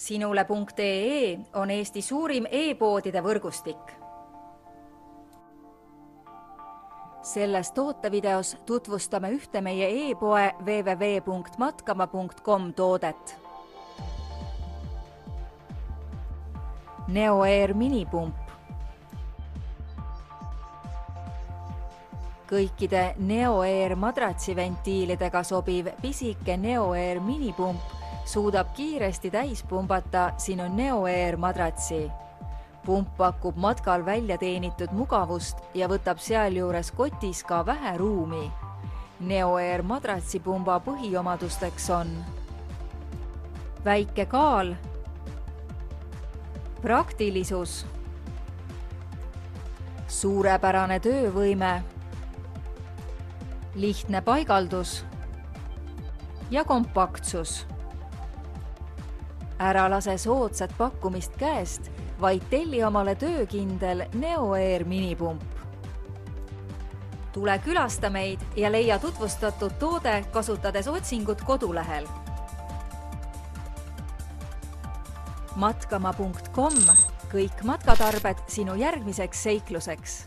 Sinule.ee on Eesti suurim e-poodide võrgustik. Selles tootevideos tutvustame ühte meie e-poe www.matkama.com toodet. NeoAir minipump. Kõikide NeoAir madratsiventiilidega sobiv pisike NeoAir minipump suudab kiiresti täis pumbata sinu NeoAir madratsi. Pump pakub matkal välja teenitud mugavust ja võtab sealjuures kotis ka vähe ruumi. NeoAir madratsipumba põhiomadusteks on väike kaal, praktilisus, suurepärane töövõime, lihtne paigaldus ja kompaktsus. Ära lase soodsat pakkumist käest, vaid telli omale töökindel NeoAir minipump. Tule külasta meid ja leia tutvustatud toode kasutades otsingut kodulehel. Matkama.com, kõik matkatarbed sinu järgmiseks seikluseks.